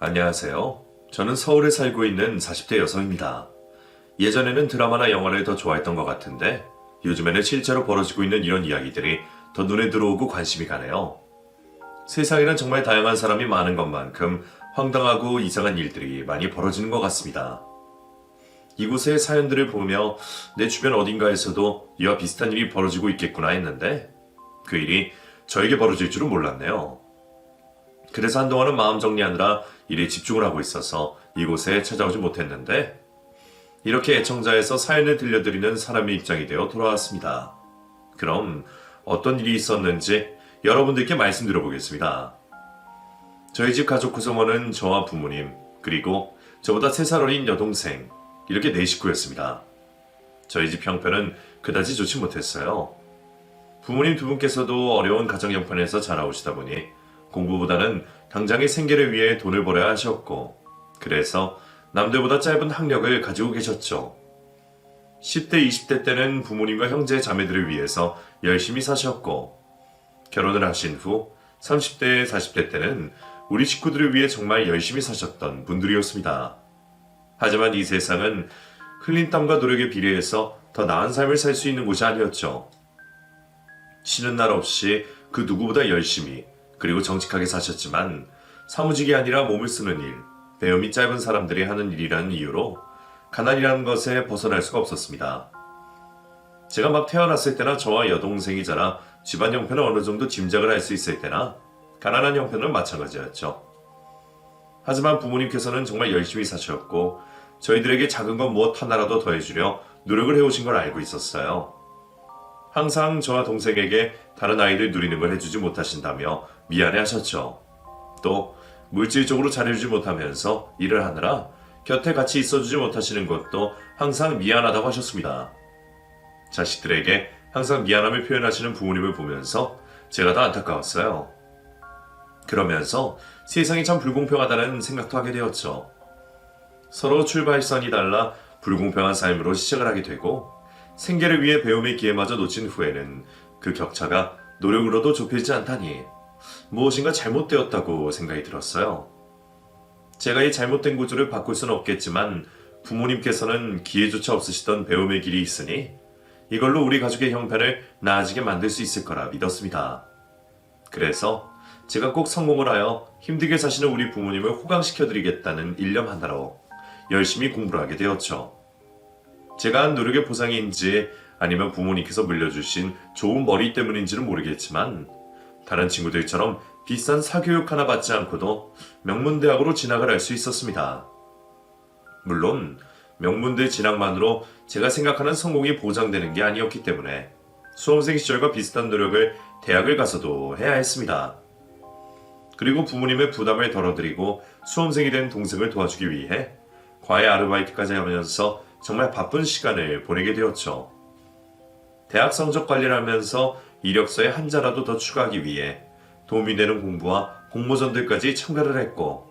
안녕하세요. 저는 서울에 살고 있는 40대 여성입니다. 예전에는 드라마나 영화를 더 좋아했던 것 같은데 요즘에는 실제로 벌어지고 있는 이런 이야기들이 더 눈에 들어오고 관심이 가네요. 세상에는 정말 다양한 사람이 많은 것만큼 황당하고 이상한 일들이 많이 벌어지는 것 같습니다. 이곳의 사연들을 보며 내 주변 어딘가에서도 이와 비슷한 일이 벌어지고 있겠구나 했는데 그 일이 저에게 벌어질 줄은 몰랐네요. 그래서 한동안은 마음 정리하느라 일에 집중을 하고 있어서 이곳에 찾아오지 못했는데 이렇게 애청자에서 사연을 들려드리는 사람의 입장이 되어 돌아왔습니다. 그럼 어떤 일이 있었는지 여러분들께 말씀드려보겠습니다. 저희 집 가족 구성원은 저와 부모님 그리고 저보다 3살 어린 여동생 이렇게 4식구였습니다. 저희 집 형편은 그다지 좋지 못했어요. 부모님 두 분께서도 어려운 가정 형편에서 자라오시다 보니 공부보다는 당장의 생계를 위해 돈을 벌어야 하셨고 그래서 남들보다 짧은 학력을 가지고 계셨죠. 10대, 20대 때는 부모님과 형제, 자매들을 위해서 열심히 사셨고 결혼을 하신 후 30대, 40대 때는 우리 식구들을 위해 정말 열심히 사셨던 분들이었습니다. 하지만 이 세상은 흘린 땀과 노력에 비례해서 더 나은 삶을 살 수 있는 곳이 아니었죠. 쉬는 날 없이 그 누구보다 열심히 그리고 정직하게 사셨지만 사무직이 아니라 몸을 쓰는 일, 배움이 짧은 사람들이 하는 일이라는 이유로 가난이라는 것에 벗어날 수가 없었습니다. 제가 막 태어났을 때나 저와 여동생이 자라 집안 형편을 어느 정도 짐작을 할 수 있을 때나 가난한 형편은 마찬가지였죠. 하지만 부모님께서는 정말 열심히 사셨고 저희들에게 작은 것 무엇 하나라도 더해주려 노력을 해오신 걸 알고 있었어요. 항상 저와 동생에게 다른 아이들 누리는 걸 해주지 못하신다며 미안해 하셨죠. 또 물질적으로 잘해주지 못하면서 일을 하느라 곁에 같이 있어주지 못하시는 것도 항상 미안하다고 하셨습니다. 자식들에게 항상 미안함을 표현하시는 부모님을 보면서 제가 더 안타까웠어요. 그러면서 세상이 참 불공평하다는 생각도 하게 되었죠. 서로 출발선이 달라 불공평한 삶으로 시작을 하게 되고 생계를 위해 배움의 기회마저 놓친 후에는 그 격차가 노력으로도 좁혀지지 않다니 무엇인가 잘못되었다고 생각이 들었어요. 제가 이 잘못된 구조를 바꿀 수는 없겠지만 부모님께서는 기회조차 없으시던 배움의 길이 있으니 이걸로 우리 가족의 형편을 나아지게 만들 수 있을 거라 믿었습니다. 그래서 제가 꼭 성공을 하여 힘들게 사시는 우리 부모님을 호강시켜드리겠다는 일념 하나로 열심히 공부를 하게 되었죠. 제가 한 노력의 보상인지 아니면 부모님께서 물려주신 좋은 머리 때문인지는 모르겠지만 다른 친구들처럼 비싼 사교육 하나 받지 않고도 명문대학으로 진학을 할 수 있었습니다. 물론 명문대 진학만으로 제가 생각하는 성공이 보장되는 게 아니었기 때문에 수험생 시절과 비슷한 노력을 대학을 가서도 해야 했습니다. 그리고 부모님의 부담을 덜어드리고 수험생이 된 동생을 도와주기 위해 과외 아르바이트까지 하면서 정말 바쁜 시간을 보내게 되었죠. 대학 성적 관리를 하면서 이력서에 한 자라도 더 추가하기 위해 도움이 되는 공부와 공모전들까지 참가를 했고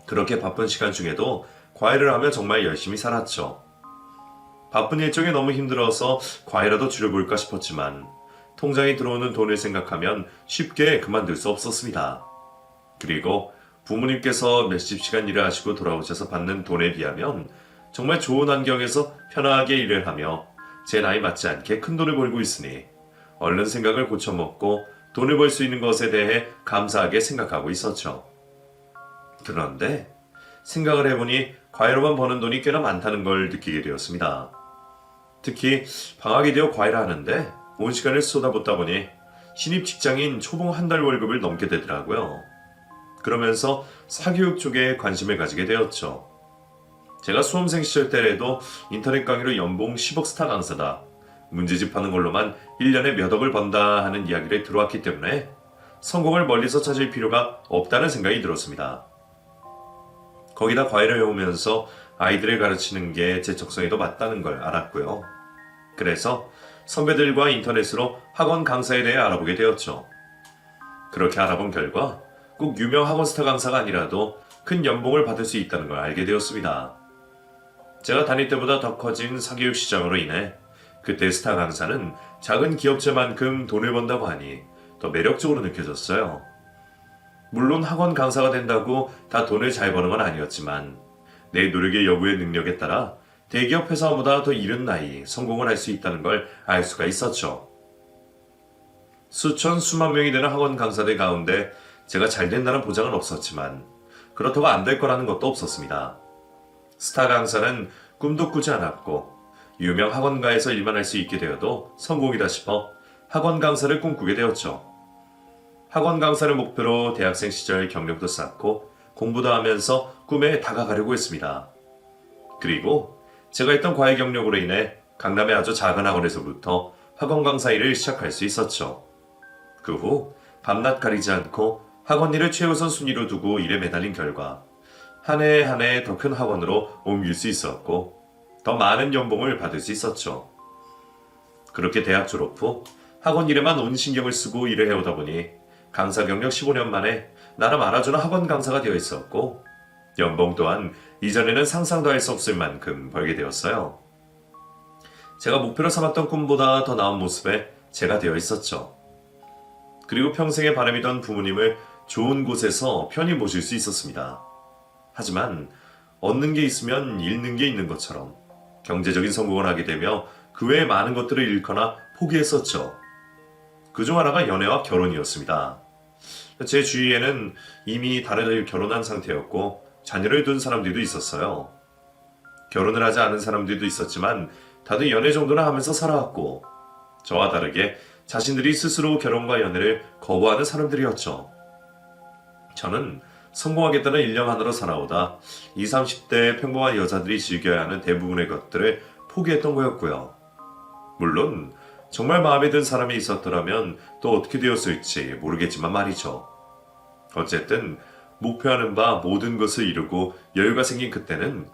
그렇게 바쁜 시간 중에도 과외를 하며 정말 열심히 살았죠. 바쁜 일정이 너무 힘들어서 과외라도 줄여볼까 싶었지만 통장에 들어오는 돈을 생각하면 쉽게 그만둘 수 없었습니다. 그리고 부모님께서 몇십 시간 일을 하시고 돌아오셔서 받는 돈에 비하면 정말 좋은 환경에서 편하게 일을 하며 제 나이 맞지 않게 큰 돈을 벌고 있으니 얼른 생각을 고쳐먹고 돈을 벌 수 있는 것에 대해 감사하게 생각하고 있었죠. 그런데 생각을 해보니 과외로만 버는 돈이 꽤나 많다는 걸 느끼게 되었습니다. 특히 방학이 되어 과외를 하는데 온 시간을 쏟아붓다 보니 신입 직장인 초봉 한 달 월급을 넘게 되더라고요. 그러면서 사교육 쪽에 관심을 가지게 되었죠. 제가 수험생 시절 때에도 인터넷 강의로 연봉 10억 스타 강사다, 문제집 하는 걸로만 1년에 몇 억을 번다 하는 이야기를 들어왔기 때문에 성공을 멀리서 찾을 필요가 없다는 생각이 들었습니다. 거기다 과외를 해오면서 아이들을 가르치는 게 제 적성에도 맞다는 걸 알았고요. 그래서 선배들과 인터넷으로 학원 강사에 대해 알아보게 되었죠. 그렇게 알아본 결과 꼭 유명 학원 스타 강사가 아니라도 큰 연봉을 받을 수 있다는 걸 알게 되었습니다. 제가 다닐 때보다 더 커진 사교육 시장으로 인해 그때 스타 강사는 작은 기업체만큼 돈을 번다고 하니 더 매력적으로 느껴졌어요. 물론 학원 강사가 된다고 다 돈을 잘 버는 건 아니었지만 내 노력의 여부의 능력에 따라 대기업 회사보다 더 이른 나이 성공을 할 수 있다는 걸 알 수가 있었죠. 수천 수만 명이 되는 학원 강사들 가운데 제가 잘 된다는 보장은 없었지만 그렇다고 안 될 거라는 것도 없었습니다. 스타 강사는 꿈도 꾸지 않았고 유명 학원가에서 일만 할 수 있게 되어도 성공이다 싶어 학원 강사를 꿈꾸게 되었죠. 학원 강사를 목표로 대학생 시절 경력도 쌓고 공부도 하면서 꿈에 다가가려고 했습니다. 그리고 제가 했던 과외 경력으로 인해 강남의 아주 작은 학원에서부터 학원 강사 일을 시작할 수 있었죠. 그 후 밤낮 가리지 않고 학원 일을 최우선 순위로 두고 일에 매달린 결과 한 해 한 해 더 큰 학원으로 옮길 수 있었고 더 많은 연봉을 받을 수 있었죠. 그렇게 대학 졸업 후 학원 일에만 온 신경을 쓰고 일을 해오다 보니 강사 경력 15년 만에 나름 알아주는 학원 강사가 되어 있었고 연봉 또한 이전에는 상상도 할 수 없을 만큼 벌게 되었어요. 제가 목표로 삼았던 꿈보다 더 나은 모습에 제가 되어 있었죠. 그리고 평생의 바람이던 부모님을 좋은 곳에서 편히 모실 수 있었습니다. 하지만 얻는 게 있으면 잃는 게 있는 것처럼 경제적인 성공을 하게 되며 그 외에 많은 것들을 잃거나 포기했었죠. 그중 하나가 연애와 결혼이었습니다. 제 주위에는 이미 다른 결혼한 상태였고 자녀를 둔 사람들도 있었어요. 결혼을 하지 않은 사람들도 있었지만 다들 연애 정도는 하면서 살아왔고 저와 다르게 자신들이 스스로 결혼과 연애를 거부하는 사람들이었죠. 저는 성공하겠다는 일념 하나로 살아오다 20, 30대 평범한 여자들이 즐겨야 하는 대부분의 것들을 포기했던 거였고요. 물론 정말 마음에 든 사람이 있었더라면 또 어떻게 되었을지 모르겠지만 말이죠. 어쨌든 목표하는 바 모든 것을 이루고 여유가 생긴 그때는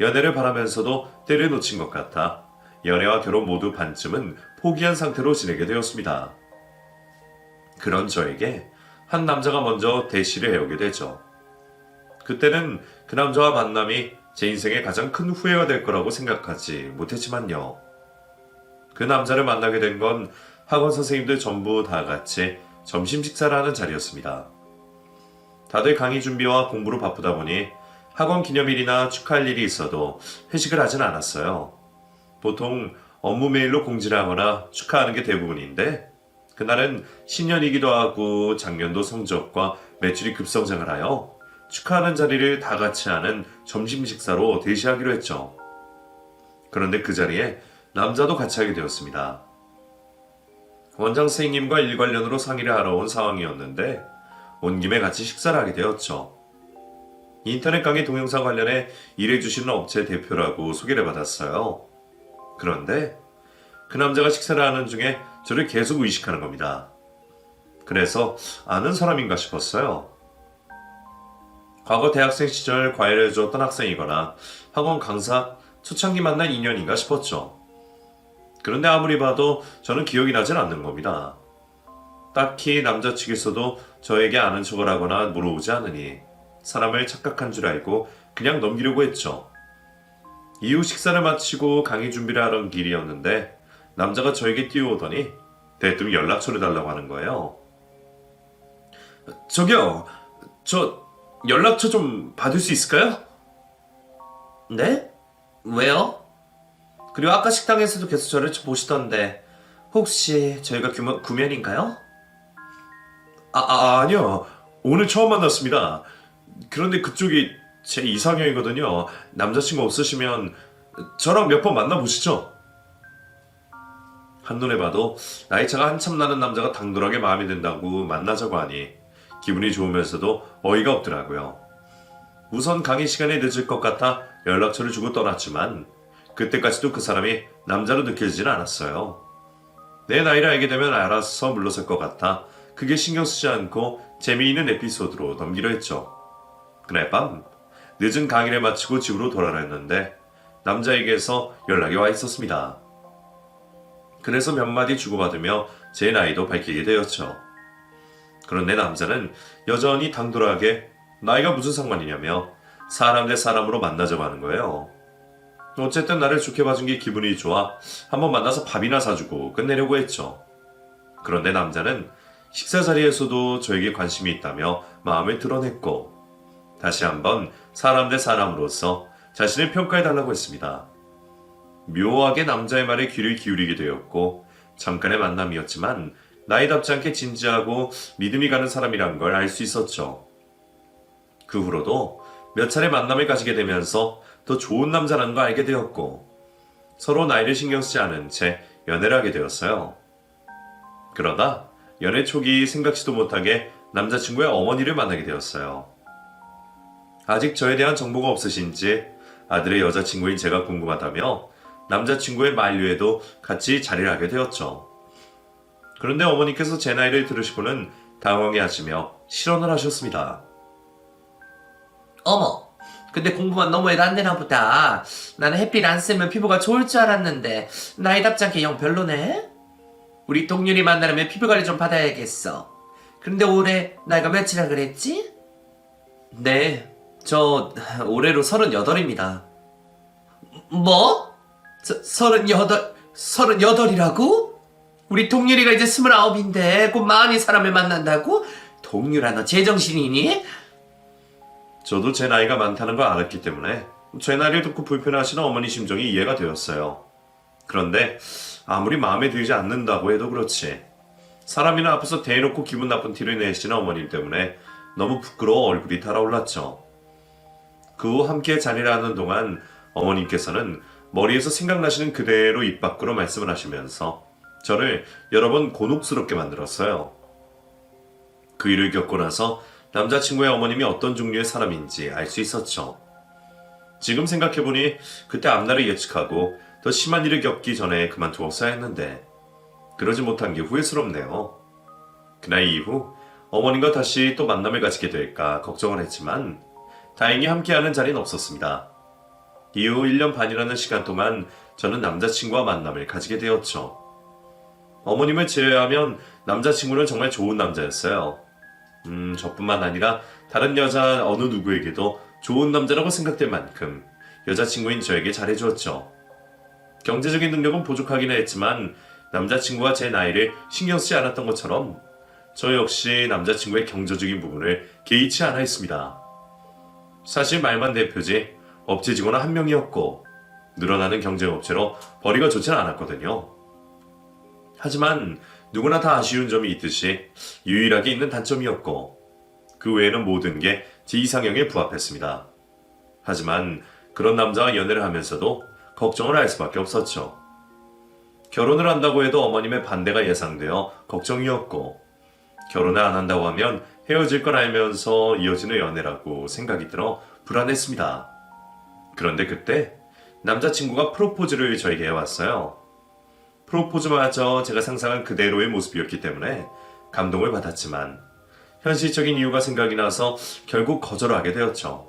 연애를 바라면서도 때를 놓친 것 같아 연애와 결혼 모두 반쯤은 포기한 상태로 지내게 되었습니다. 그런 저에게 한 남자가 먼저 대시를 해오게 되죠. 그때는 그 남자와 만남이 제 인생의 가장 큰 후회가 될 거라고 생각하지 못했지만요. 그 남자를 만나게 된 건 학원 선생님들 전부 다 같이 점심 식사를 하는 자리였습니다. 다들 강의 준비와 공부로 바쁘다 보니 학원 기념일이나 축하할 일이 있어도 회식을 하진 않았어요. 보통 업무 메일로 공지를 하거나 축하하는 게 대부분인데 그날은 신년이기도 하고 작년도 성적과 매출이 급성장을 하여 축하하는 자리를 다 같이 하는 점심 식사로 대시하기로 했죠. 그런데 그 자리에 남자도 같이 하게 되었습니다. 원장 선생님과 일 관련으로 상의를 하러 온 상황이었는데 온 김에 같이 식사를 하게 되었죠. 인터넷 강의 동영상 관련해 일해주시는 업체 대표라고 소개를 받았어요. 그런데 그 남자가 식사를 하는 중에 저를 계속 의식하는 겁니다. 그래서 아는 사람인가 싶었어요. 과거 대학생 시절 과외를 해주었던 학생이거나 학원 강사 초창기 만난 인연인가 싶었죠. 그런데 아무리 봐도 저는 기억이 나질 않는 겁니다. 딱히 남자 측에서도 저에게 아는 척을 하거나 물어보지 않으니 사람을 착각한 줄 알고 그냥 넘기려고 했죠. 이후 식사를 마치고 강의 준비를 하던 길이었는데 남자가 저에게 뛰어오더니 대뜸 연락처를 달라고 하는 거예요. 저기요, 저 연락처 좀 받을 수 있을까요? 네? 왜요? 그리고 아까 식당에서도 계속 저를 보시던데 혹시 저희가 구면인가요? 아니요. 오늘 처음 만났습니다. 그런데 그쪽이 제 이상형이거든요. 남자친구 없으시면 저랑 몇 번 만나보시죠. 한눈에 봐도 나이차가 한참 나는 남자가 당돌하게 마음에 든다고 만나자고 하니 기분이 좋으면서도 어이가 없더라고요. 우선 강의 시간이 늦을 것 같아 연락처를 주고 떠났지만 그때까지도 그 사람이 남자로 느껴지진 않았어요. 내 나이를 알게 되면 알아서 물러설 것 같아 그게 신경 쓰지 않고 재미있는 에피소드로 넘기려 했죠. 그날 밤 늦은 강의를 마치고 집으로 돌아왔는데 남자에게서 연락이 와 있었습니다. 그래서 몇 마디 주고받으며 제 나이도 밝히게 되었죠. 그런데 남자는 여전히 당돌하게 나이가 무슨 상관이냐며 사람 대 사람으로 만나자고 하는 거예요. 어쨌든 나를 좋게 봐준 게 기분이 좋아 한번 만나서 밥이나 사주고 끝내려고 했죠. 그런데 남자는 식사 자리에서도 저에게 관심이 있다며 마음을 드러냈고 다시 한번 사람 대 사람으로서 자신을 평가해달라고 했습니다. 묘하게 남자의 말에 귀를 기울이게 되었고 잠깐의 만남이었지만 나이답지 않게 진지하고 믿음이 가는 사람이란 걸 알 수 있었죠. 그 후로도 몇 차례 만남을 가지게 되면서 더 좋은 남자라는 걸 알게 되었고 서로 나이를 신경 쓰지 않은 채 연애를 하게 되었어요. 그러다 연애 초기 생각지도 못하게 남자친구의 어머니를 만나게 되었어요. 아직 저에 대한 정보가 없으신지 아들의 여자친구인 제가 궁금하다며 남자친구의 만류에도 같이 자리를 하게 되었죠. 그런데 어머니께서 제 나이를 들으시고는 당황해하시며 실언을 하셨습니다. 어머, 근데 공부만 너무해도 안 되나 보다. 나는 햇빛 안 쐬면 피부가 좋을 줄 알았는데 나이답지 않게 영 별로네? 우리 동률이 만나려면 피부관리 좀 받아야겠어. 그런데 올해 나이가 몇이라 그랬지? 네, 저 올해로 38입니다. 뭐? 38이라고? 우리 동률이가 이제 29인데 곧 40의 사람을 만난다고? 동률아, 너 제정신이니? 저도 제 나이가 많다는 걸 알았기 때문에 제 나이를 듣고 불편해하시는 어머니 심정이 이해가 되었어요. 그런데 아무리 마음에 들지 않는다고 해도 그렇지 사람이나 앞에서 대놓고 기분 나쁜 티를 내시는 어머님 때문에 너무 부끄러워 얼굴이 달아올랐죠. 그 후 함께 자리를 하는 동안 어머님께서는 머리에서 생각나시는 그대로 입 밖으로 말씀을 하시면서 저를 여러 번 곤혹스럽게 만들었어요. 그 일을 겪고 나서 남자친구의 어머님이 어떤 종류의 사람인지 알 수 있었죠. 지금 생각해보니 그때 앞날을 예측하고 더 심한 일을 겪기 전에 그만두었어야 했는데 그러지 못한 게 후회스럽네요. 그날 이후 어머님과 다시 또 만남을 가지게 될까 걱정을 했지만 다행히 함께하는 자리는 없었습니다. 이후 1년 반이라는 시간 동안 저는 남자친구와 만남을 가지게 되었죠. 어머님을 제외하면 남자친구는 정말 좋은 남자였어요. 저뿐만 아니라 다른 여자 어느 누구에게도 좋은 남자라고 생각될 만큼 여자친구인 저에게 잘해주었죠. 경제적인 능력은 부족하긴 했지만 남자친구가 제 나이를 신경 쓰지 않았던 것처럼 저 역시 남자친구의 경제적인 부분을 개의치 않아 했습니다. 사실 말만 대표지 업체 직원은 한 명이었고 늘어나는 경쟁업체로 벌이가 좋지는 않았거든요. 하지만 누구나 다 아쉬운 점이 있듯이 유일하게 있는 단점이었고 그 외에는 모든 게 제 이상형에 부합했습니다. 하지만 그런 남자와 연애를 하면서도 걱정을 할 수밖에 없었죠. 결혼을 한다고 해도 어머님의 반대가 예상되어 걱정이었고 결혼을 안 한다고 하면 헤어질 걸 알면서 이어지는 연애라고 생각이 들어 불안했습니다. 그런데 그때 남자친구가 프로포즈를 저에게 해왔어요. 프로포즈마저 제가 상상한 그대로의 모습이었기 때문에 감동을 받았지만 현실적인 이유가 생각이 나서 결국 거절하게 되었죠.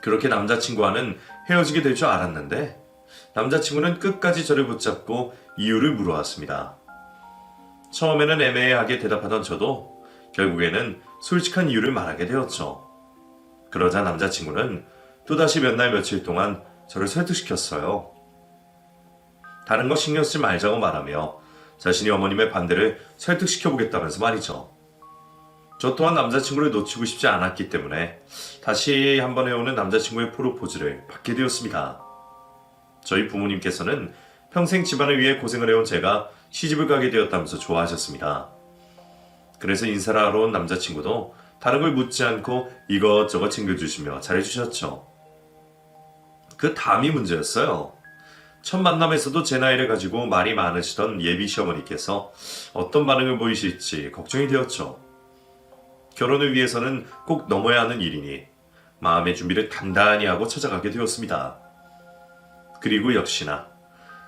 그렇게 남자친구와는 헤어지게 될 줄 알았는데 남자친구는 끝까지 저를 붙잡고 이유를 물어왔습니다. 처음에는 애매하게 대답하던 저도 결국에는 솔직한 이유를 말하게 되었죠. 그러자 남자친구는 또다시 몇 날 며칠 동안 저를 설득시켰어요. 다른 거 신경 쓰지 말자고 말하며 자신이 어머님의 반대를 설득시켜보겠다면서 말이죠. 저 또한 남자친구를 놓치고 싶지 않았기 때문에 다시 한번 해오는 남자친구의 프로포즈를 받게 되었습니다. 저희 부모님께서는 평생 집안을 위해 고생을 해온 제가 시집을 가게 되었다면서 좋아하셨습니다. 그래서 인사를 하러 온 남자친구도 다른 걸 묻지 않고 이것저것 챙겨주시며 잘해주셨죠. 그 다음이 문제였어요. 첫 만남에서도 제 나이를 가지고 말이 많으시던 예비 시어머니께서 어떤 반응을 보이실지 걱정이 되었죠. 결혼을 위해서는 꼭 넘어야 하는 일이니 마음의 준비를 단단히 하고 찾아가게 되었습니다. 그리고 역시나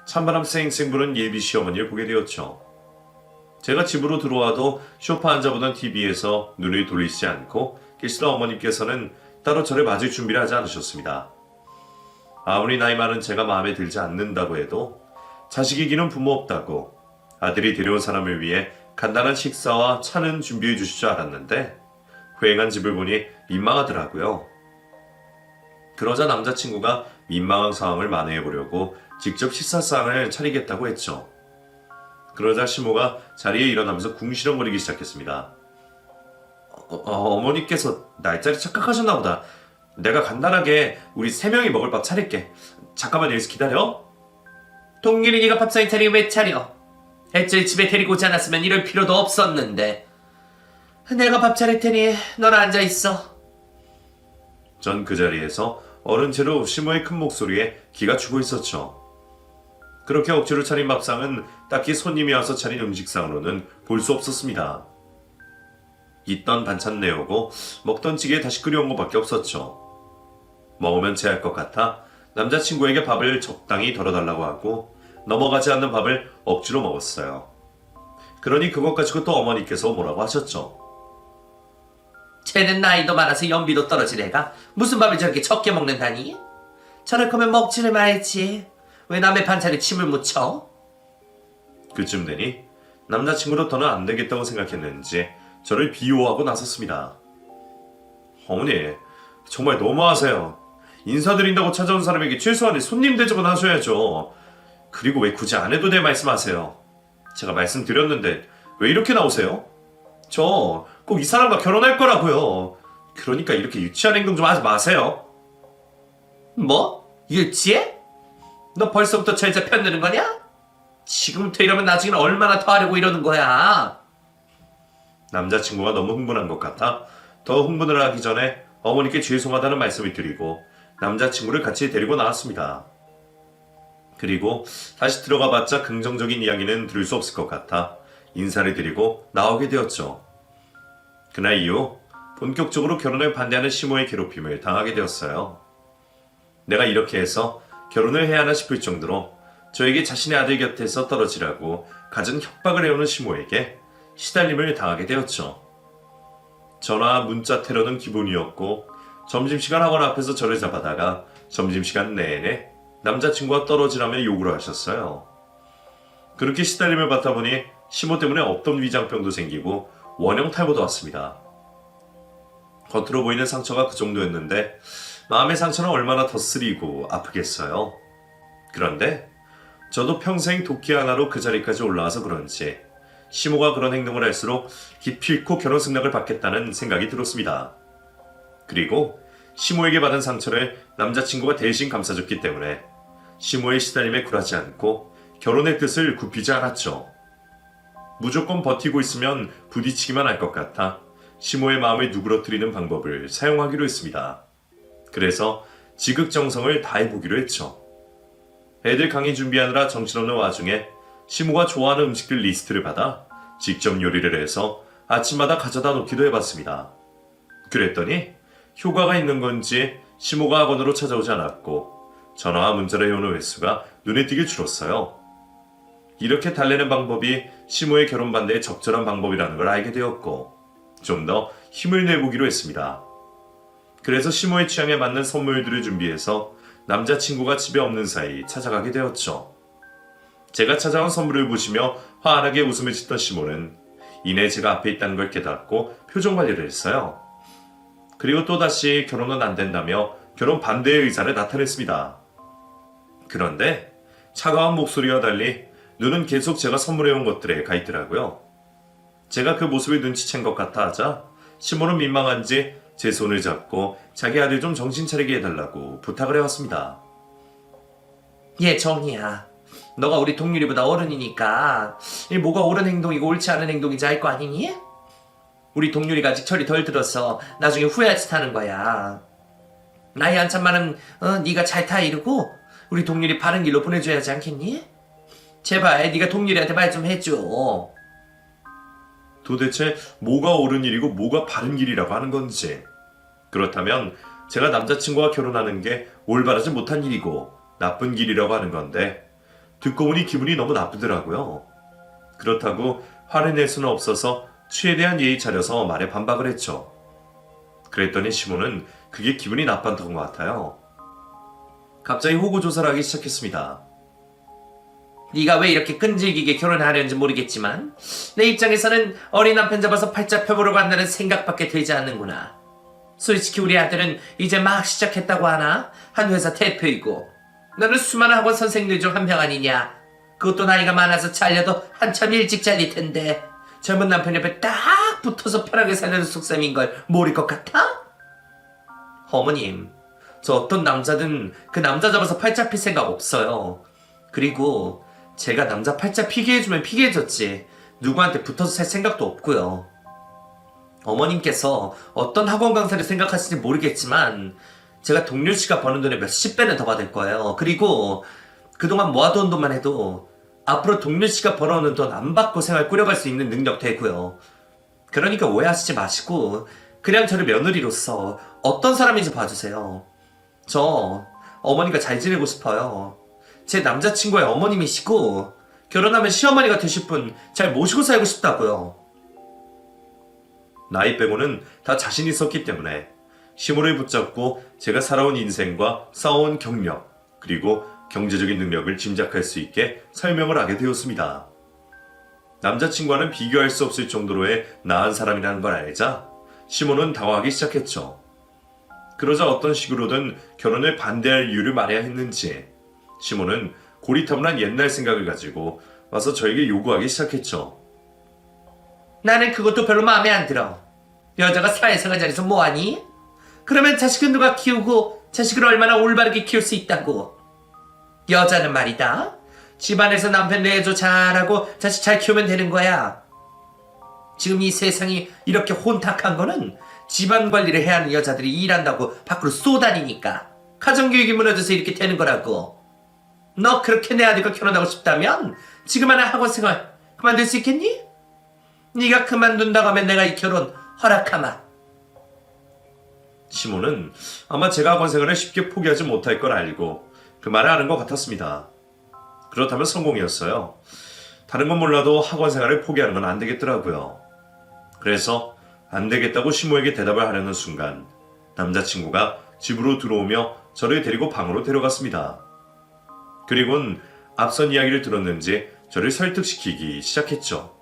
찬바람 쌩쌩 부는 예비 시어머니를 보게 되었죠. 제가 집으로 들어와도 소파 앉아보던 TV에서 눈을 돌리지 않고 계시던 어머님께서는 따로 저를 맞을 준비를 하지 않으셨습니다. 아무리 나이 많은 제가 마음에 들지 않는다고 해도 자식이기는 부모 없다고 아들이 데려온 사람을 위해 간단한 식사와 차는 준비해 주실 줄 알았는데 후행한 집을 보니 민망하더라고요. 그러자 남자친구가 민망한 상황을 만회해보려고 직접 식사상을 차리겠다고 했죠. 그러자 시모가 자리에 일어나면서 궁시렁거리기 시작했습니다. 어머니께서 날짜를 착각하셨나 보다. 내가 간단하게 우리 3명이 먹을 밥 차릴게. 잠깐만 여기서 기다려. 동률이 네가 밥상에 차리게 왜 차려? 애초에 집에 데리고 오지 않았으면 이럴 필요도 없었는데. 내가 밥 차릴 테니 넌 앉아있어. 전 그 자리에서 어른 채로 시모의 큰 목소리에 기가 죽어 있었죠. 그렇게 억지로 차린 밥상은 딱히 손님이 와서 차린 음식상으로는 볼 수 없었습니다. 있던 반찬 내오고 먹던 찌개에 다시 끓여온 것밖에 없었죠. 먹으면 체할 것 같아 남자친구에게 밥을 적당히 덜어달라고 하고 넘어가지 않는 밥을 억지로 먹었어요. 그러니 그것 가지고 또 어머니께서 뭐라고 하셨죠. 쟤는 나이도 많아서 연비도 떨어질 애가 무슨 밥을 저렇게 적게 먹는다니? 저럴 거면 먹지를 말지. 왜 남의 반찬에 침을 묻혀? 그쯤 되니 남자친구로 더는 안 되겠다고 생각했는지 저를 비호하고 나섰습니다. 어머니, 정말 너무하세요. 인사드린다고 찾아온 사람에게 최소한의 손님 대접은 하셔야죠. 그리고 왜 굳이 안 해도 돼 말씀하세요. 제가 말씀드렸는데 왜 이렇게 나오세요? 저 꼭 이 사람과 결혼할 거라고요. 그러니까 이렇게 유치한 행동 좀 하지 마세요. 뭐? 유치해? 너 벌써부터 절자 편드는 거냐? 지금부터 이러면 나중에는 얼마나 더 하려고 이러는 거야? 남자친구가 너무 흥분한 것 같아 더 흥분을 하기 전에 어머니께 죄송하다는 말씀을 드리고 남자친구를 같이 데리고 나왔습니다. 그리고 다시 들어가봤자 긍정적인 이야기는 들을 수 없을 것 같아 인사를 드리고 나오게 되었죠. 그날 이후 본격적으로 결혼을 반대하는 시모의 괴롭힘을 당하게 되었어요. 내가 이렇게 해서 결혼을 해야 하나 싶을 정도로 저에게 자신의 아들 곁에서 떨어지라고 갖은 협박을 해오는 시모에게 시달림을 당하게 되었죠. 전화, 문자 테러는 기본이었고 점심시간 학원 앞에서 저를 잡아다가 점심시간 내내 남자친구와 떨어지라며 요구를 하셨어요. 그렇게 시달림을 받다 보니 시모 때문에 없던 위장병도 생기고 원형 탈모도 왔습니다. 겉으로 보이는 상처가 그 정도였는데 마음의 상처는 얼마나 더 쓰리고 아프겠어요. 그런데 저도 평생 도끼 하나로 그 자리까지 올라와서 그런지 시모가 그런 행동을 할수록 기필코 결혼 승낙을 받겠다는 생각이 들었습니다. 그리고 시모에게 받은 상처를 남자친구가 대신 감싸줬기 때문에 시모의 시달림에 굴하지 않고 결혼의 뜻을 굽히지 않았죠. 무조건 버티고 있으면 부딪히기만 할 것 같아 시모의 마음을 누그러뜨리는 방법을 사용하기로 했습니다. 그래서 지극정성을 다해보기로 했죠. 애들 강의 준비하느라 정신없는 와중에 시모가 좋아하는 음식들 리스트를 받아 직접 요리를 해서 아침마다 가져다 놓기도 해봤습니다. 그랬더니 효과가 있는 건지 시모가 학원으로 찾아오지 않았고 전화와 문자를 해오는 횟수가 눈에 띄게 줄었어요. 이렇게 달래는 방법이 시모의 결혼 반대에 적절한 방법이라는 걸 알게 되었고 좀 더 힘을 내보기로 했습니다. 그래서 시모의 취향에 맞는 선물들을 준비해서 남자친구가 집에 없는 사이 찾아가게 되었죠. 제가 찾아온 선물을 보시며 환하게 웃음을 짓던 시모는 이내 제가 앞에 있다는 걸 깨닫고 표정 관리를 했어요. 그리고 또다시 결혼은 안 된다며 결혼 반대의 의사를 나타냈습니다. 그런데 차가운 목소리와 달리 눈은 계속 제가 선물해온 것들에 가 있더라고요. 제가 그 모습을 눈치챈 것 같아 하자 시모는 민망한지 제 손을 잡고 자기 아들 좀 정신 차리게 해달라고 부탁을 해왔습니다. 얘 정이야. 너가 우리 동률이보다 어른이니까 이 뭐가 옳은 행동이고 옳지 않은 행동인지 알 거 아니니? 우리 동률이가 아직 철이 덜 들어서 나중에 후회할 짓 하는 거야. 나이 한참 많은 네가 잘 타 이러고 우리 동률이 바른 길로 보내줘야 하지 않겠니? 제발 네가 동률이한테 말 좀 해줘. 도대체 뭐가 옳은 일이고 뭐가 바른 길이라고 하는 건지, 그렇다면 제가 남자친구와 결혼하는 게 올바르지 못한 일이고 나쁜 길이라고 하는 건데 듣고 보니 기분이 너무 나쁘더라고요. 그렇다고 화를 낼 수는 없어서 최대한 예의 차려서 말에 반박을 했죠. 그랬더니 시모는 그게 기분이 나빴던 것 같아요. 갑자기 호구조사를 하기 시작했습니다. 네가 왜 이렇게 끈질기게 결혼하려는지 모르겠지만 내 입장에서는 어린 남편 잡아서 팔자 펴보려고 한다는 생각밖에 들지 않는구나. 솔직히 우리 아들은 이제 막 시작했다고 하나? 한 회사 대표이고 너는 수많은 학원 선생님들 중 한 명 아니냐? 그것도 나이가 많아서 잘려도 한참 일찍 잘릴 텐데 젊은 남편 옆에 딱 붙어서 편하게 살려는 속셈인 걸 모를 것 같아? 어머님, 저 어떤 남자든 그 남자 잡아서 팔자 필 생각 없어요. 그리고 제가 남자 팔자 피게 해주면 피게 해줬지 누구한테 붙어서 살 생각도 없고요. 어머님께서 어떤 학원 강사를 생각하시는지 모르겠지만 제가 동률 씨가 버는 돈의 몇십 배는 더 받을 거예요. 그리고 그동안 모아둔 돈만 해도 앞으로 동률 씨가 벌어오는 돈 안 받고 생활 꾸려갈 수 있는 능력 되고요. 그러니까 오해하시지 마시고 그냥 저를 며느리로서 어떤 사람인지 봐주세요. 저 어머니가 잘 지내고 싶어요. 제 남자친구의 어머님이시고 결혼하면 시어머니가 되실 분 잘 모시고 살고 싶다고요. 나이 빼고는 다 자신 있었기 때문에 시모를 붙잡고 제가 살아온 인생과 쌓아온 경력 그리고 경제적인 능력을 짐작할 수 있게 설명을 하게 되었습니다. 남자친구와는 비교할 수 없을 정도로의 나은 사람이라는 걸 알자 시모는 당황하기 시작했죠. 그러자 어떤 식으로든 결혼을 반대할 이유를 말해야 했는지 시모는 고리타분한 옛날 생각을 가지고 와서 저에게 요구하기 시작했죠. 나는 그것도 별로 마음에 안 들어. 여자가 사회생활 자리에서 뭐하니? 그러면 자식은 누가 키우고 자식을 얼마나 올바르게 키울 수 있다고. 여자는 말이다. 집안에서 남편 내조 잘하고 자식 잘 키우면 되는 거야. 지금 이 세상이 이렇게 혼탁한 거는 집안 관리를 해야 하는 여자들이 일한다고 밖으로 쏘다니니까 가정교육이 무너져서 이렇게 되는 거라고. 너 그렇게 내 아들과 결혼하고 싶다면 지금 하는 학원생활 그만둘 수 있겠니? 네가 그만둔다고 하면 내가 이 결혼 허락하마. 시모는 아마 제가 학원 생활을 쉽게 포기하지 못할 걸 알고 그 말을 하는 것 같았습니다. 그렇다면 성공이었어요. 다른 건 몰라도 학원 생활을 포기하는 건 안 되겠더라고요. 그래서 안 되겠다고 시모에게 대답을 하려는 순간 남자친구가 집으로 들어오며 저를 데리고 방으로 데려갔습니다. 그리고는 앞선 이야기를 들었는지 저를 설득시키기 시작했죠.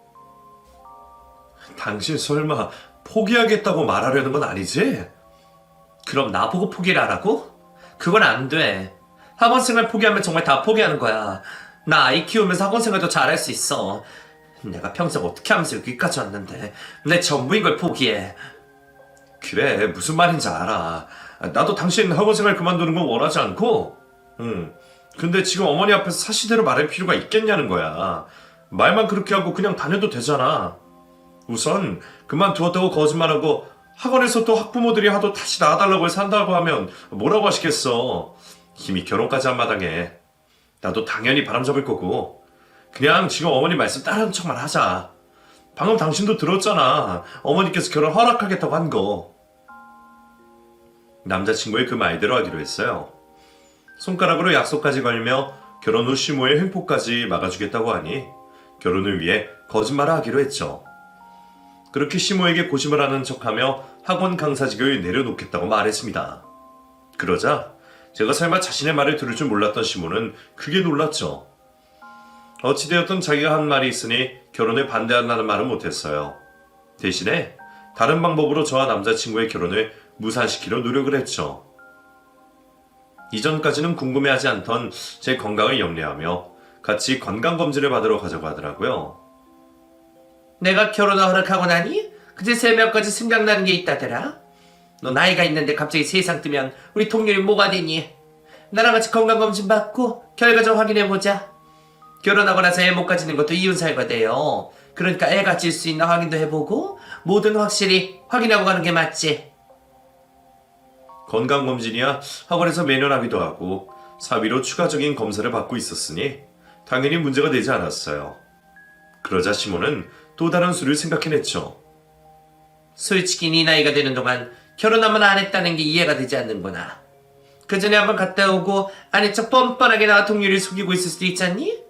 당신 설마 포기하겠다고 말하려는 건 아니지? 그럼 나보고 포기를 하라고? 그건 안 돼. 학원생활 포기하면 정말 다 포기하는 거야. 나 아이 키우면서 학원생활도 잘할 수 있어. 내가 평생 어떻게 하면서 여기까지 왔는데 내 전부인 걸 포기해. 그래, 무슨 말인지 알아. 나도 당신 학원생활 그만두는 건 원하지 않고 근데 지금 어머니 앞에서 사실대로 말할 필요가 있겠냐는 거야. 말만 그렇게 하고 그냥 다녀도 되잖아. 우선 그만두었다고 거짓말하고 학원에서 또 학부모들이 하도 다시 나와달라고 해서 산다고 하면 뭐라고 하시겠어. 이미 결혼까지 한 마당에 나도 당연히 바람 잡을 거고 그냥 지금 어머니 말씀 따르는 척만 하자. 방금 당신도 들었잖아. 어머니께서 결혼 허락하겠다고 한 거. 남자친구의 그 말대로 하기로 했어요. 손가락으로 약속까지 걸며 결혼 후 시모의 횡포까지 막아주겠다고 하니 결혼을 위해 거짓말을 하기로 했죠. 그렇게 시모에게 고심을 하는 척하며 학원 강사직을 내려놓겠다고 말했습니다. 그러자 제가 설마 자신의 말을 들을 줄 몰랐던 시모는 크게 놀랐죠. 어찌되었든 자기가 한 말이 있으니 결혼에 반대한다는 말은 못했어요. 대신에 다른 방법으로 저와 남자친구의 결혼을 무산시키려 노력을 했죠. 이전까지는 궁금해하지 않던 제 건강을 염려하며 같이 건강검진을 받으러 가자고 하더라고요. 내가 결혼을 허락하고 나니 그제서야 몇 가지 생각나는 게 있다더라. 너 나이가 있는데 갑자기 세상 뜨면 우리 동료이 뭐가 되니? 나랑 같이 건강검진 받고 결과 좀 확인해보자. 결혼하고 나서 애 못 가지는 것도 이혼사유가 돼요. 그러니까 애 가질 수 있나 확인도 해보고 뭐든 확실히 확인하고 가는 게 맞지. 건강검진이야 학원에서 매년 하기도 하고 사비로 추가적인 검사를 받고 있었으니 당연히 문제가 되지 않았어요. 그러자 시모는 또 다른 수를 생각해냈죠. 솔직히 네 나이가 되는 동안 결혼 한 번 안 했다는 게 이해가 되지 않는구나. 그 전에 한번 갔다 오고 아닌 척 뻔뻔하게 나와 동료를 속이고 있을 수도 있잖니?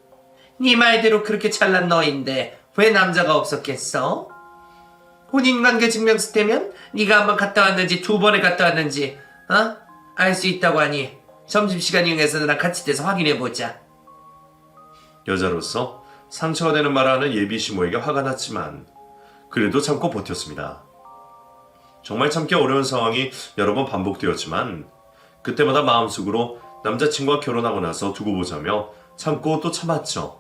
네 말대로 그렇게 잘난 너인데 왜 남자가 없었겠어? 혼인관계 증명서 떼면 네가 한번 갔다 왔는지 두 번에 갔다 왔는지 알 수 있다고 하니 점심시간 이용해서 너랑 같이 돼서 확인해보자. 여자로서 상처가 되는 말을 하는 예비 시모에게 화가 났지만 그래도 참고 버텼습니다. 정말 참기 어려운 상황이 여러 번 반복되었지만 그때마다 마음속으로 남자친구와 결혼하고 나서 두고 보자며 참고 또 참았죠.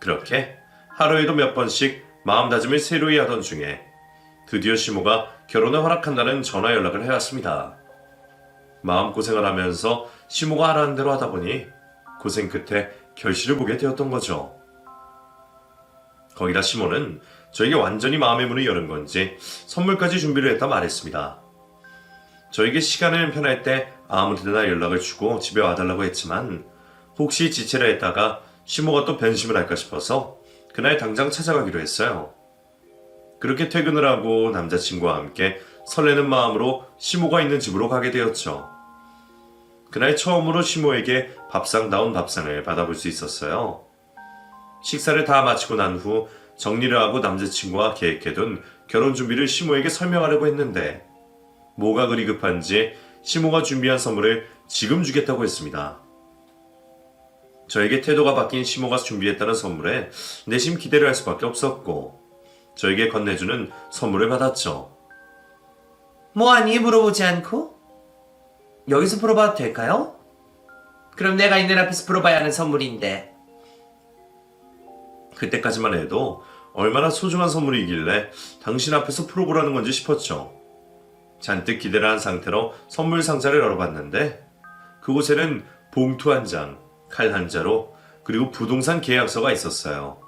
그렇게 하루에도 몇 번씩 마음다짐을 새로이 하던 중에 드디어 시모가 결혼을 허락한다는 전화 연락을 해왔습니다. 마음고생을 하면서 시모가 하라는 대로 하다 보니 고생 끝에 결실을 보게 되었던 거죠. 거기다 시모는 저에게 완전히 마음의 문을 여는 건지 선물까지 준비를 했다 말했습니다. 저에게 시간을 편할 때 아무데나 연락을 주고 집에 와달라고 했지만 혹시 지체를 했다가 시모가 또 변심을 할까 싶어서 그날 당장 찾아가기로 했어요. 그렇게 퇴근을 하고 남자친구와 함께 설레는 마음으로 시모가 있는 집으로 가게 되었죠. 그날 처음으로 시모에게 밥상다운 밥상을 받아볼 수 있었어요. 식사를 다 마치고 난 후 정리를 하고 남자친구와 계획해둔 결혼 준비를 시모에게 설명하려고 했는데 뭐가 그리 급한지 시모가 준비한 선물을 지금 주겠다고 했습니다. 저에게 태도가 바뀐 시모가 준비했다는 선물에 내심 기대를 할 수밖에 없었고 저에게 건네주는 선물을 받았죠. 뭐하니 물어보지 않고? 여기서 풀어봐도 될까요? 그럼 내가 있는 앞에서 풀어봐야 하는 선물인데. 그때까지만 해도 얼마나 소중한 선물이길래 당신 앞에서 풀어보라는 건지 싶었죠. 잔뜩 기대를 한 상태로 선물 상자를 열어봤는데 그곳에는 봉투 한 장, 칼 한 자루, 그리고 부동산 계약서가 있었어요.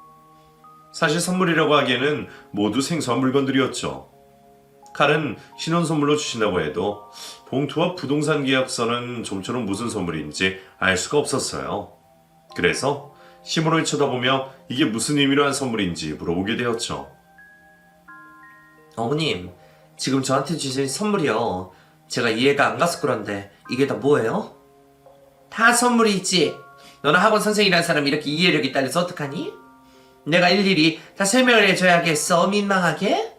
사실 선물이라고 하기에는 모두 생소한 물건들이었죠. 칼은 신혼 선물로 주신다고 해도 봉투와 부동산 계약서는 좀처럼 무슨 선물인지 알 수가 없었어요. 그래서 시모를 쳐다보며 이게 무슨 의미로 한 선물인지 물어보게 되었죠. 어머님, 지금 저한테 주신 선물이요. 제가 이해가 안 가서 그런데 이게 다 뭐예요? 다 선물이지. 너는 학원 선생이라는 사람이 이렇게 이해력이 딸려서 어떡하니? 내가 일일이 다 설명을 해줘야겠어, 민망하게?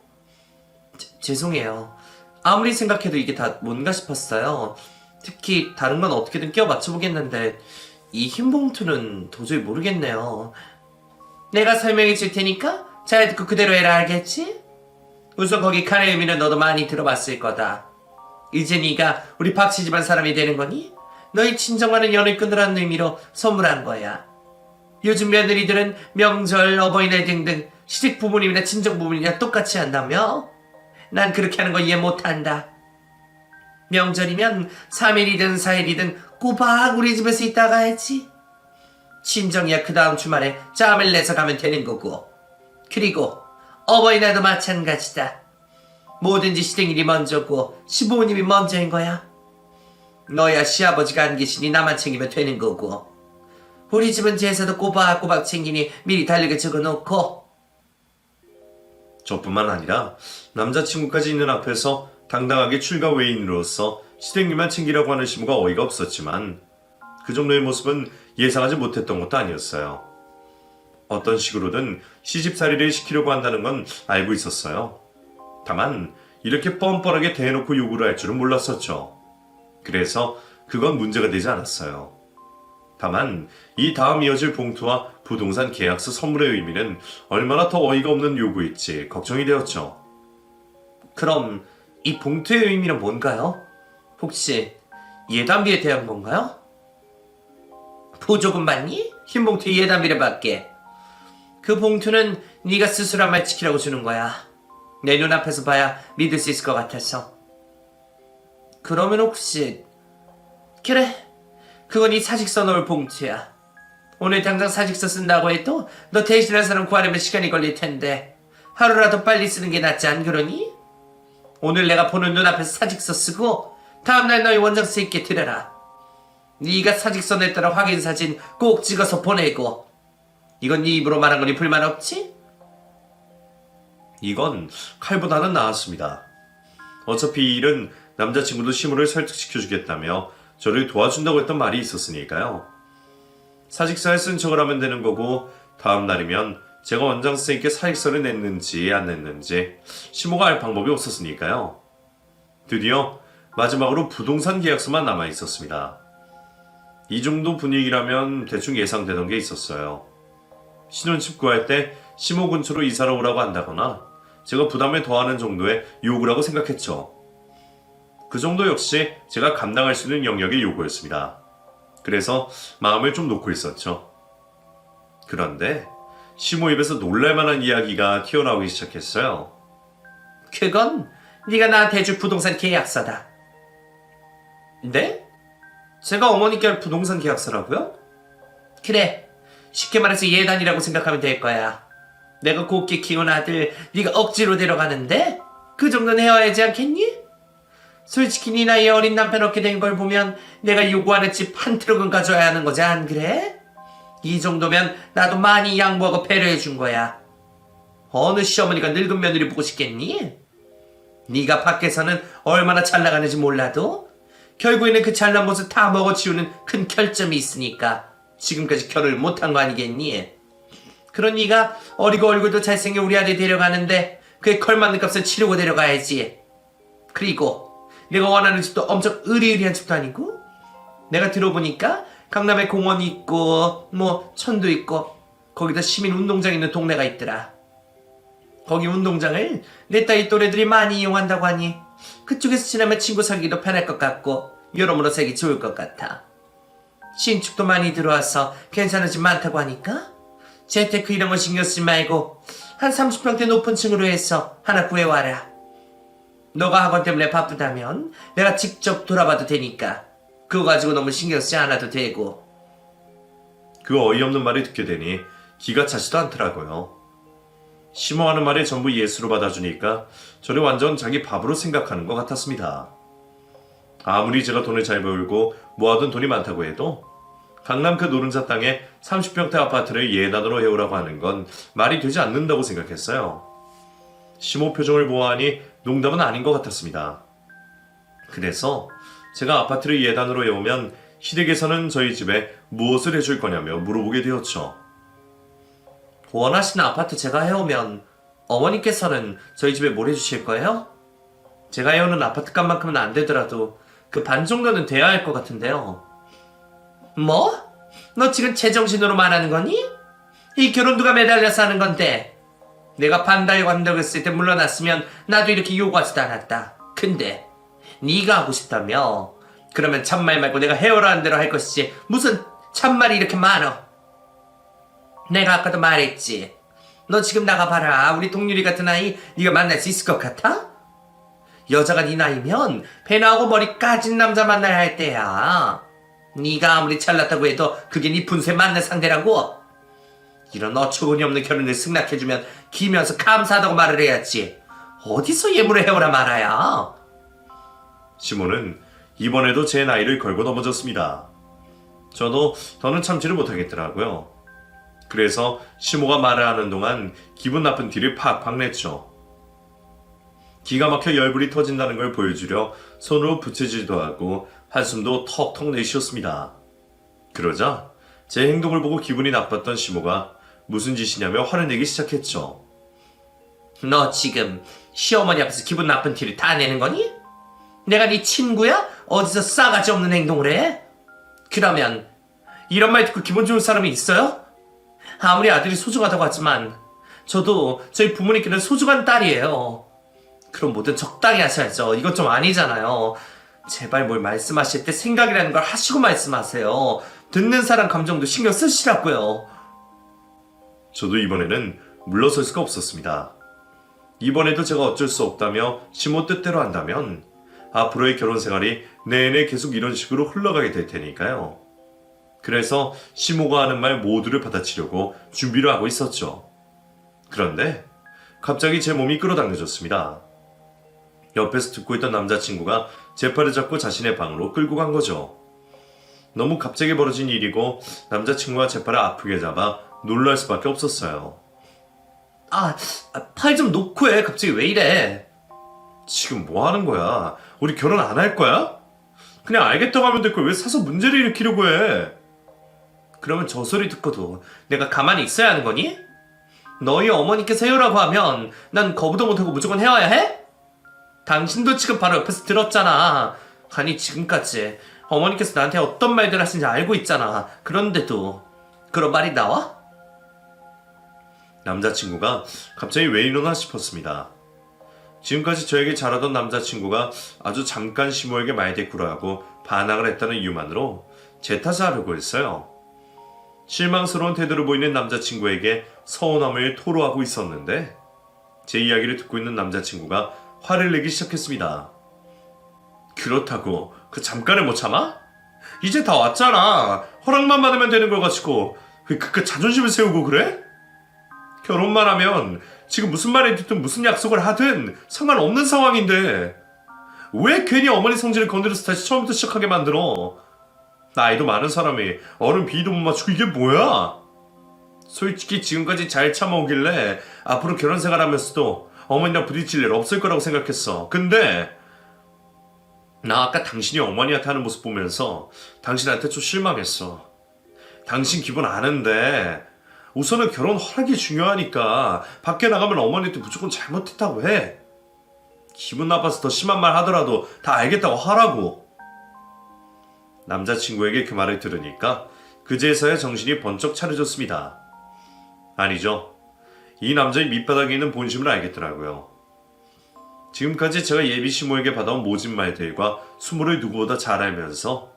죄송해요. 아무리 생각해도 이게 다 뭔가 싶었어요. 특히 다른 건 어떻게든 끼워 맞춰보겠는데 이 흰 봉투는 도저히 모르겠네요. 내가 설명해 줄 테니까 잘 듣고 그대로 해라, 알겠지? 우선 거기 칼의 의미는 너도 많이 들어봤을 거다. 이제 네가 우리 박씨 집안 사람이 되는 거니? 너희 친정과는 연을 끊으라는 의미로 선물한 거야. 요즘 며느리들은 명절, 어버이날 등등 시댁 부모님이나 친정 부모님이나 똑같이 한다며? 난 그렇게 하는 거 이해 못한다. 명절이면 3일이든 4일이든 꼬박 우리 집에서 있다가 해야지. 친정이야 그 다음 주말에 짬을 내서 가면 되는 거고. 그리고 어버이날도 마찬가지다. 뭐든지 시댁일이 먼저고 시부모님이 먼저인 거야. 너야 시아버지가 안 계시니 나만 챙기면 되는 거고. 우리 집은 제사도 꼬박꼬박 챙기니 미리 달력에 적어놓고. 저뿐만 아니라 남자친구까지 있는 앞에서 당당하게 출가 외인으로서 시댁일만 챙기라고 하는 시모가 어이가 없었지만 그 정도의 모습은 예상하지 못했던 것도 아니었어요. 어떤 식으로든 시집살이를 시키려고 한다는 건 알고 있었어요. 다만 이렇게 뻔뻔하게 대놓고 요구를 할 줄은 몰랐었죠. 그래서 그건 문제가 되지 않았어요. 다만 이 다음 이어질 봉투와 부동산 계약서 선물의 의미는 얼마나 더 어이가 없는 요구일지 걱정이 되었죠. 그럼 이 봉투의 의미는 뭔가요? 혹시 예단비에 대한 건가요? 보조금 받니? 흰 봉투에 예단비를 받게. 그 봉투는 네가 스스로 한 말 지키라고 주는 거야. 내 눈앞에서 봐야 믿을 수 있을 것 같아서. 그러면 혹시 그래, 그건 네 사직서 넣을 봉투야. 오늘 당장 사직서 쓴다고 해도 너 대신할 사람 구하려면 시간이 걸릴 텐데 하루라도 빨리 쓰는 게 낫지 안 그러니? 오늘 내가 보는 눈앞에서 사직서 쓰고 다음날 너희 원장서 있게 드려라. 네가 사직서 냈다는 확인사진 꼭 찍어서 보내고. 이건 네 입으로 말한 거니 불만 없지? 이건 칼보다는 나았습니다. 어차피 이 일은 남자친구도 시모를 설득시켜주겠다며 저를 도와준다고 했던 말이 있었으니까요. 사직서에 쓴 척을 하면 되는 거고 다음 날이면 제가 원장 선생님께 사직서를 냈는지 안 냈는지 시모가 알 방법이 없었으니까요. 드디어 마지막으로 부동산 계약서만 남아 있었습니다. 이 정도 분위기라면 대충 예상되던 게 있었어요. 신혼집 구할 때 시모 근처로 이사를 오라고 한다거나 제가 부담을 더하는 정도의 요구라고 생각했죠. 그 정도 역시 제가 감당할 수 있는 영역의 요구였습니다. 그래서 마음을 좀 놓고 있었죠. 그런데 시모 입에서 놀랄만한 이야기가 튀어나오기 시작했어요. 그건 네가 나한테 해줄 부동산 계약서다. 네? 제가 어머니께 할 부동산 계약서라고요? 그래. 쉽게 말해서 예단이라고 생각하면 될 거야. 내가 곱게 키운 아들 네가 억지로 데려가는데 그 정도는 해와야지 않겠니? 솔직히 네 나이에 어린 남편 얻게 된 걸 보면 내가 요구하는 집 한 트럭은 가져야 하는 거지 안 그래? 이 정도면 나도 많이 양보하고 배려해 준 거야. 어느 시어머니가 늙은 며느리 보고 싶겠니? 네가 밖에서는 얼마나 잘 나가는지 몰라도 결국에는 그 잘난 모습 다 먹어치우는 큰 결점이 있으니까 지금까지 결혼을 못한 거 아니겠니? 그런 네가 어리고 얼굴도 잘생긴 우리 아들 데려가는데 그에 걸맞는 값을 치르고 데려가야지. 그리고 내가 원하는 집도 엄청 으리으리한 집도 아니고 내가 들어보니까 강남에 공원이 있고 뭐 천도 있고 거기다 시민 운동장 있는 동네가 있더라. 거기 운동장을 내 딸이 또래들이 많이 이용한다고 하니 그쪽에서 지나면 친구 사귀기도 편할 것 같고 여러모로 살기 좋을 것 같아. 신축도 많이 들어와서 괜찮은 집 많다고 하니까 재테크 이런 거 신경 쓰지 말고 한 30평대 높은 층으로 해서 하나 구해와라. 너가 학원 때문에 바쁘다면 내가 직접 돌아봐도 되니까 그거 가지고 너무 신경 쓰지 않아도 되고. 그 어이없는 말을 듣게 되니 기가 차지도 않더라고요. 시모하는 말에 전부 예수로 받아주니까 저를 완전 자기 밥으로 생각하는 것 같았습니다. 아무리 제가 돈을 잘 벌고 모아둔 돈이 많다고 해도 강남 그 노른자 땅에 30평대 아파트를 예단으로 해오라고 하는 건 말이 되지 않는다고 생각했어요. 시모 표정을 보아하니 농담은 아닌 것 같았습니다. 그래서 제가 아파트를 예단으로 해오면 시댁에서는 저희 집에 무엇을 해줄 거냐며 물어보게 되었죠. 원하시는 아파트 제가 해오면 어머니께서는 저희 집에 뭘 해주실 거예요? 제가 해오는 아파트 값만큼은 안 되더라도 그 반 정도는 돼야 할 것 같은데요. 뭐? 너 지금 제정신으로 말하는 거니? 이 결혼 누가 매달려서 하는 건데 내가 반달관다고 했을 때 물러났으면 나도 이렇게 요구하지도 않았다. 근데 네가 하고 싶다며 그러면 참말 말고 내가 해오라는 대로 할 것이지 무슨 참말이 이렇게 많어. 내가 아까도 말했지. 너 지금 나가봐라. 우리 동률이 같은 아이 네가 만날 수 있을 것 같아? 여자가 네 나이면 배 나오고 머리 까진 남자 만나야 할 때야. 네가 아무리 잘났다고 해도 그게 네 분수에 맞는 상대라고. 이런 어처구니 없는 결혼을 승낙해주면 기면서 감사하다고 말을 해야지. 어디서 예물을 해오라 말아야. 시모는 이번에도 제 나이를 걸고 넘어졌습니다. 저도 더는 참지를 못하겠더라고요. 그래서 시모가 말을 하는 동안 기분 나쁜 티를 팍팍 냈죠. 기가 막혀 열불이 터진다는 걸 보여주려 손으로 부채질도 하고 한숨도 턱턱 내쉬었습니다. 그러자 제 행동을 보고 기분이 나빴던 시모가 무슨 짓이냐며 화를 내기 시작했죠. 너 지금 시어머니 앞에서 기분 나쁜 티를 다 내는 거니? 내가 네 친구야? 어디서 싸가지 없는 행동을 해? 그러면 이런 말 듣고 기분 좋을 사람이 있어요? 아무리 아들이 소중하다고 하지만 저도 저희 부모님께는 소중한 딸이에요. 그럼 뭐든 적당히 하셔야죠. 이건 좀 아니잖아요. 제발 뭘 말씀하실 때 생각이라는 걸 하시고 말씀하세요. 듣는 사람 감정도 신경 쓰시라고요. 저도 이번에는 물러설 수가 없었습니다. 이번에도 제가 어쩔 수 없다며 시모 뜻대로 한다면 앞으로의 결혼 생활이 내내 계속 이런 식으로 흘러가게 될 테니까요. 그래서 시모가 하는 말 모두를 받아치려고 준비를 하고 있었죠. 그런데 갑자기 제 몸이 끌어당겨졌습니다. 옆에서 듣고 있던 남자친구가 제 팔을 잡고 자신의 방으로 끌고 간 거죠. 너무 갑자기 벌어진 일이고 남자친구가 제 팔을 아프게 잡아 놀랄 수밖에 없었어요. 팔 좀 놓고 해. 갑자기 왜 이래? 지금 뭐 하는 거야? 우리 결혼 안 할 거야? 그냥 알겠다고 하면 될 걸 왜 사서 문제를 일으키려고 해? 그러면 저 소리 듣고도 내가 가만히 있어야 하는 거니? 너희 어머니께서 해오라고 하면 난 거부도 못하고 무조건 해와야 해? 당신도 지금 바로 옆에서 들었잖아. 아니 지금까지 어머니께서 나한테 어떤 말들 하신지 알고 있잖아. 그런데도 그런 말이 나와? 남자친구가 갑자기 왜 이러나 싶었습니다. 지금까지 저에게 잘하던 남자친구가 아주 잠깐 시모에게 말대꾸를 하고 반항을 했다는 이유만으로 제 탓을 하려고 했어요. 실망스러운 태도를 보이는 남자친구에게 서운함을 토로하고 있었는데 제 이야기를 듣고 있는 남자친구가 화를 내기 시작했습니다. 그렇다고 그 잠깐을 못 참아? 이제 다 왔잖아. 허락만 받으면 되는 걸 가지고 왜 그깟 자존심을 세우고 그래? 결혼만 하면 지금 무슨 말을 듣든 무슨 약속을 하든 상관없는 상황인데 왜 괜히 어머니 성질을 건드려서 다시 처음부터 시작하게 만들어? 나이도 많은 사람이 어른 비위도 못 맞추고 이게 뭐야? 솔직히 지금까지 잘 참아오길래 앞으로 결혼 생활하면서도 어머니랑 부딪힐 일 없을 거라고 생각했어. 근데 나 아까 당신이 어머니한테 하는 모습 보면서 당신한테 좀 실망했어. 당신 기분 아는데 우선은 결혼 허락이 중요하니까 밖에 나가면 어머니한테 무조건 잘못했다고 해. 기분 나빠서 더 심한 말 하더라도 다 알겠다고 하라고. 남자친구에게 그 말을 들으니까 그제서야 정신이 번쩍 차려졌습니다. 아니죠. 이 남자의 밑바닥에 있는 본심을 알겠더라고요. 지금까지 제가 예비 시모에게 받아온 모진 말들과 수모를 누구보다 잘 알면서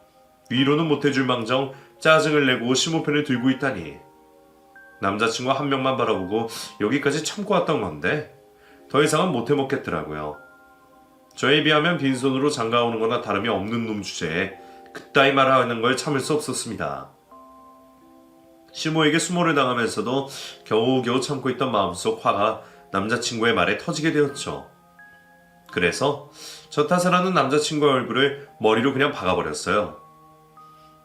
위로는 못해줄 망정 짜증을 내고 시모 편을 들고 있다니. 남자친구 한 명만 바라보고 여기까지 참고 왔던 건데 더 이상은 못해먹겠더라고요. 저에 비하면 빈손으로 장가오는 거나 다름이 없는 놈 주제에 그따위 말하는 걸 참을 수 없었습니다. 시모에게 수모를 당하면서도 겨우겨우 참고 있던 마음속 화가 남자친구의 말에 터지게 되었죠. 그래서 저 탓을 하는 남자친구의 얼굴을 머리로 그냥 박아버렸어요.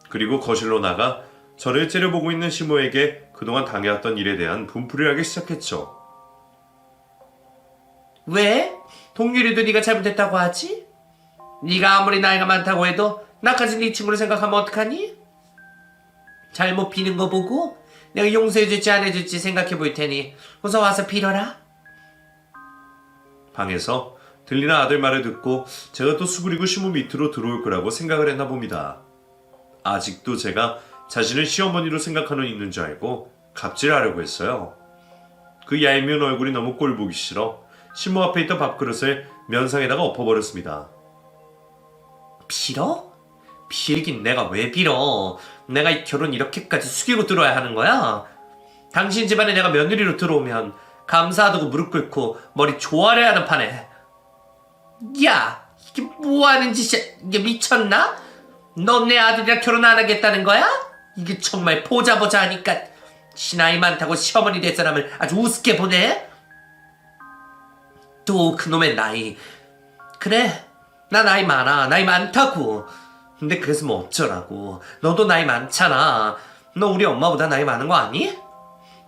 그리고 거실로 나가 저를 째려보고 있는 시모에게 그동안 당해왔던 일에 대한 분풀이를 하기 시작했죠. 왜? 동률이도 네가 잘못했다고 하지? 네가 아무리 나이가 많다고 해도 나까지 네 친구를 생각하면 어떡하니? 잘못 비는 거 보고 내가 용서해줄지 안 해줄지 생각해 볼 테니 우선 와서 빌어라. 방에서 들리는 아들 말을 듣고 제가 또 수그리고 시모 밑으로 들어올 거라고 생각을 했나 봅니다. 아직도 제가 자신을 시어머니로 생각하는 있는 줄 알고 갑질하려고 했어요. 그 얄미운 얼굴이 너무 꼴보기 싫어 시모 앞에 있던 밥그릇을 면상에다가 엎어버렸습니다. 빌어? 빌긴 내가 왜 빌어? 내가 이 결혼 이렇게까지 숙이고 들어야 하는 거야? 당신 집안에 내가 며느리로 들어오면 감사하다고 무릎 꿇고 머리 조아려야 하는 판에. 야, 이게 뭐하는 짓이야? 이게 미쳤나? 넌 내 아들이랑 결혼 안 하겠다는 거야? 이게 정말 보자 하니까 지 나이 많다고 시어머니 될 사람을 아주 우습게 보네? 또 그놈의 나이. 그래, 나 나이 많아. 나이 많다고. 근데 그래서 뭐 어쩌라고. 너도 나이 많잖아. 너 우리 엄마보다 나이 많은 거 아니?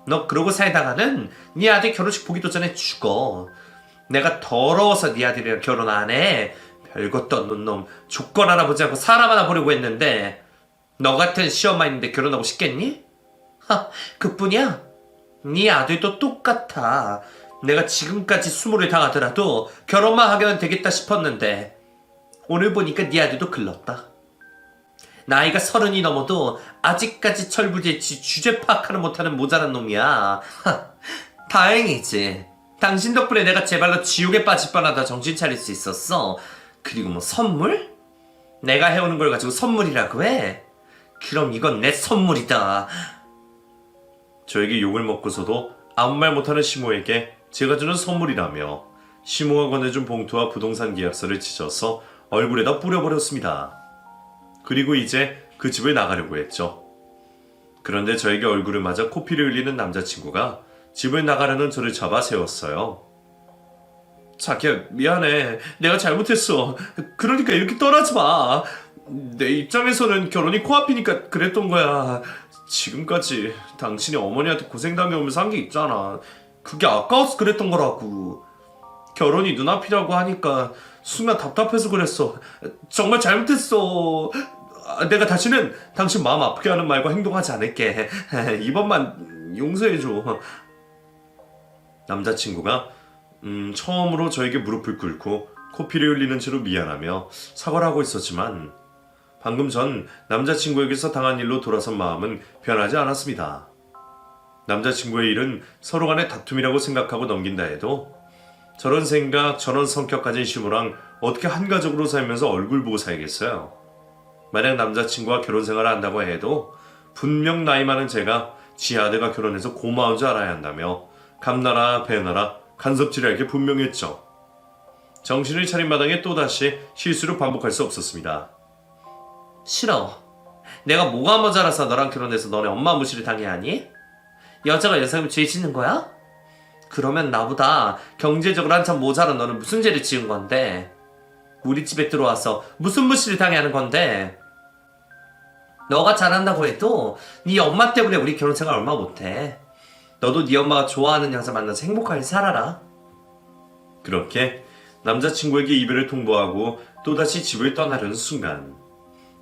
너 그러고 살다가는 네 아들 결혼식 보기도 전에 죽어. 내가 더러워서 네 아들이랑 결혼 안 해. 별것도 없는 놈 조건 하나 보지 않고 사람 하나 보려고 했는데 너 같은 시엄마 있는데 결혼하고 싶겠니? 하, 그뿐이야. 네 아들도 똑같아. 내가 지금까지 수모를 당하더라도 결혼만 하면 되겠다 싶었는데 오늘 보니까 네 아들도 글렀다. 나이가 30이 넘어도 아직까지 철부지치 주제 파악하는 못하는 모자란 놈이야. 하, 다행이지. 당신 덕분에 내가 제발로 지옥에 빠질 뻔하다 정신 차릴 수 있었어. 그리고 뭐 선물? 내가 해오는 걸 가지고 선물이라고 해? 그럼 이건 내 선물이다. 저에게 욕을 먹고서도 아무 말 못하는 시모에게 제가 주는 선물이라며 시모가 건네준 봉투와 부동산 계약서를 찢어서 얼굴에다 뿌려버렸습니다. 그리고 이제 그 집을 나가려고 했죠. 그런데 저에게 얼굴을 맞아 코피를 흘리는 남자친구가 집을 나가려는 저를 잡아 세웠어요. 자기야, 미안해. 내가 잘못했어. 그러니까 이렇게 떠나지 마. 내 입장에서는 결혼이 코앞이니까 그랬던 거야. 지금까지 당신이 어머니한테 고생당해오면서 한 게 있잖아. 그게 아까워서 그랬던 거라고. 결혼이 눈앞이라고 하니까 순간 답답해서 그랬어. 정말 잘못했어. 내가 다시는 당신 마음 아프게 하는 말과 행동하지 않을게. 이번만 용서해줘. 남자친구가 처음으로 저에게 무릎을 꿇고 코피를 흘리는 채로 미안하며 사과를 하고 있었지만 방금 전 남자친구에게서 당한 일로 돌아선 마음은 변하지 않았습니다. 남자친구의 일은 서로 간의 다툼이라고 생각하고 넘긴다 해도 저런 생각, 저런 성격 가진 시모랑 어떻게 한가족으로 살면서 얼굴 보고 살겠어요. 만약 남자친구와 결혼 생활을 한다고 해도 분명 나이 많은 제가 지 아들과 결혼해서 고마운 줄 알아야 한다며 감나라 배나라 간섭질할 게 분명했죠. 정신을 차린 마당에 또다시 실수를 반복할 수 없었습니다. 싫어. 내가 뭐가 모자라서 너랑 결혼해서 너네 엄마 무시를 당해야 하니? 여자가 여성이면 죄 짓는 거야? 그러면 나보다 경제적으로 한참 모자란 너는 무슨 죄를 지은 건데? 우리 집에 들어와서 무슨 무시를 당해야 하는 건데? 너가 잘한다고 해도 네 엄마 때문에 우리 결혼 생활 얼마 못해. 너도 네 엄마가 좋아하는 여자 만나서 행복하게 살아라. 그렇게 남자친구에게 이별을 통보하고 또다시 집을 떠나려는 순간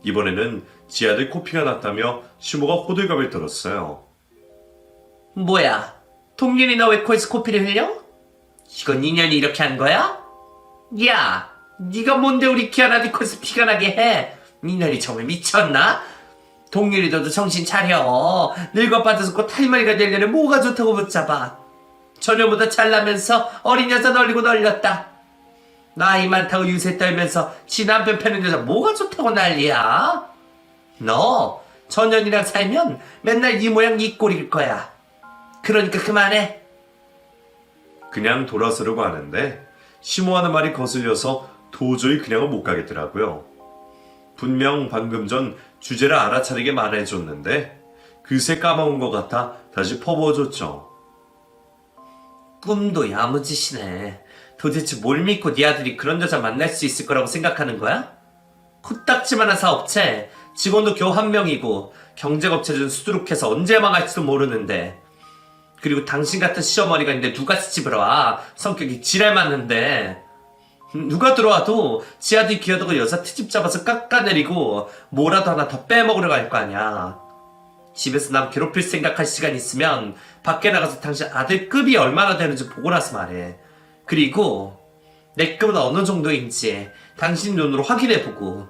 이번에는 지 아들 코피가 났다며 시모가 호들갑을 떨었어요. 뭐야? 동률이 너 왜 코에서 코피를 흘려? 이건 인연이 이렇게 한 거야? 야, 네가 뭔데 우리 키아나 코에서 피가 나게 해? 인연이 정말 미쳤나? 동률이 너도 정신 차려. 늙어빠져서 곧 할머니가 되려면 뭐가 좋다고 붙잡아. 전혀보다 잘나면서 어린 여자 널리고 널렸다. 나이 많다고 유세 떨면서 지 남편 패는 여자 뭐가 좋다고 난리야? 너 전현이랑 살면 맨날 이 모양 이 꼴일 거야. 그러니까 그만해. 그냥 돌아서려고 하는데 시모하는 말이 거슬려서 도저히 그냥은 못 가겠더라고요. 분명 방금 전 주제를 알아차리게 말해줬는데 그새 까먹은 것 같아 다시 퍼부어줬죠. 꿈도 야무지시네. 도대체 뭘 믿고 네 아들이 그런 여자 만날 수 있을 거라고 생각하는 거야? 코딱지만한 사업체, 직원도 겨우 한 명이고 경쟁업체는 수두룩해서 언제 망할지도 모르는데, 그리고 당신 같은 시어머니가 있는데 누가 시집을 와? 성격이 지랄 맞는데. 누가 들어와도 지 아들이 기어다가 여자 트집 잡아서 깎아내리고 뭐라도 하나 더 빼먹으려고 할 거 아니야. 집에서 남 괴롭힐 생각할 시간 있으면 밖에 나가서 당신 아들 급이 얼마나 되는지 보고 나서 말해. 그리고 내 급은 어느 정도인지 당신 눈으로 확인해보고.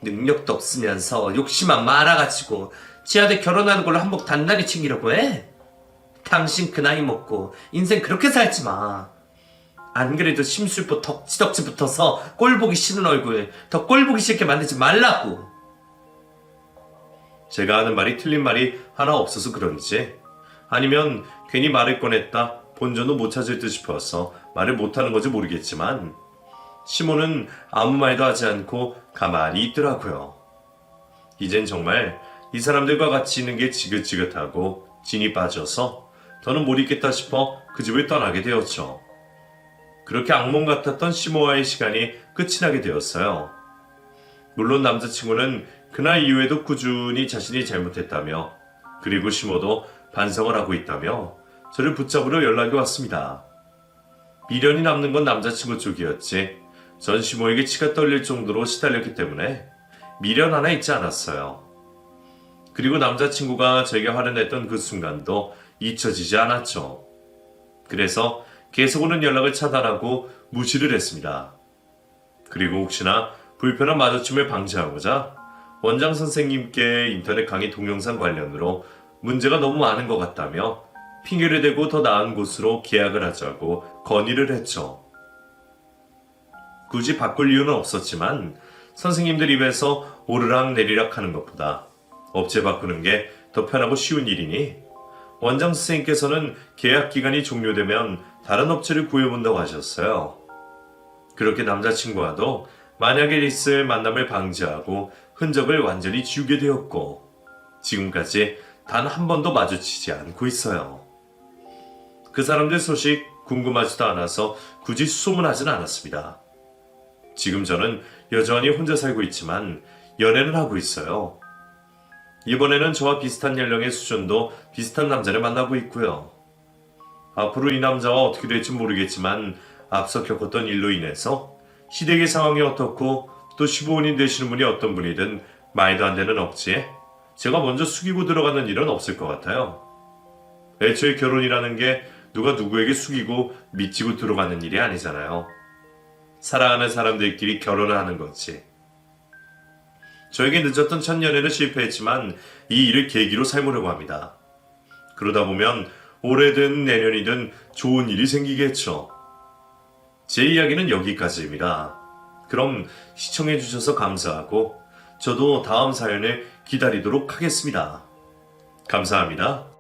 능력도 없으면서 욕심만 많아가지고 지 아들 결혼하는 걸로 한몫 단단히 챙기려고 해? 당신 그 나이 먹고 인생 그렇게 살지 마. 안 그래도 심술보 덕지덕지 붙어서 꼴보기 싫은 얼굴 더 꼴보기 싫게 만들지 말라고. 제가 하는 말이 틀린 말이 하나 없어서 그런지 아니면 괜히 말을 꺼냈다 본전도 못 찾을 듯 싶어서 말을 못하는 건지 모르겠지만 시모는 아무 말도 하지 않고 가만히 있더라고요. 이젠 정말 이 사람들과 같이 있는 게 지긋지긋하고 진이 빠져서 더는 못 있겠다 싶어 그 집을 떠나게 되었죠. 그렇게 악몽 같았던 시모와의 시간이 끝이 나게 되었어요. 물론 남자친구는 그날 이후에도 꾸준히 자신이 잘못했다며 그리고 시모도 반성을 하고 있다며 저를 붙잡으러 연락이 왔습니다. 미련이 남는 건 남자친구 쪽이었지 전 시모에게 치가 떨릴 정도로 시달렸기 때문에 미련 하나 있지 않았어요. 그리고 남자친구가 저에게 화를 냈던 그 순간도 잊혀지지 않았죠. 그래서 계속 오는 연락을 차단하고 무시를 했습니다. 그리고 혹시나 불편한 마주침을 방지하고자 원장 선생님께 인터넷 강의 동영상 관련으로 문제가 너무 많은 것 같다며 핑계를 대고 더 나은 곳으로 계약을 하자고 건의를 했죠. 굳이 바꿀 이유는 없었지만 선생님들 입에서 오르락 내리락 하는 것보다 업체 바꾸는 게 더 편하고 쉬운 일이니 원장 선생님께서는 계약 기간이 종료되면 다른 업체를 구해본다고 하셨어요. 그렇게 남자친구와도 만약에 있을 만남을 방지하고 흔적을 완전히 지우게 되었고 지금까지 단 한 번도 마주치지 않고 있어요. 그 사람들 소식 궁금하지도 않아서 굳이 수소문하진 않았습니다. 지금 저는 여전히 혼자 살고 있지만 연애는 하고 있어요. 이번에는 저와 비슷한 연령의 수준도 비슷한 남자를 만나고 있고요. 앞으로 이 남자와 어떻게 될지 모르겠지만 앞서 겪었던 일로 인해서 시댁의 상황이 어떻고 또 시부모님 되시는 분이 어떤 분이든 말도 안 되는 억지에 제가 먼저 숙이고 들어가는 일은 없을 것 같아요. 애초에 결혼이라는 게 누가 누구에게 숙이고 미치고 들어가는 일이 아니잖아요. 사랑하는 사람들끼리 결혼을 하는 거지. 저에게 늦었던 첫 연애는 실패했지만 이 일을 계기로 삼으려고 합니다. 그러다 보면 올해든 내년이든 좋은 일이 생기겠죠. 제 이야기는 여기까지입니다. 그럼 시청해주셔서 감사하고 저도 다음 사연을 기다리도록 하겠습니다. 감사합니다.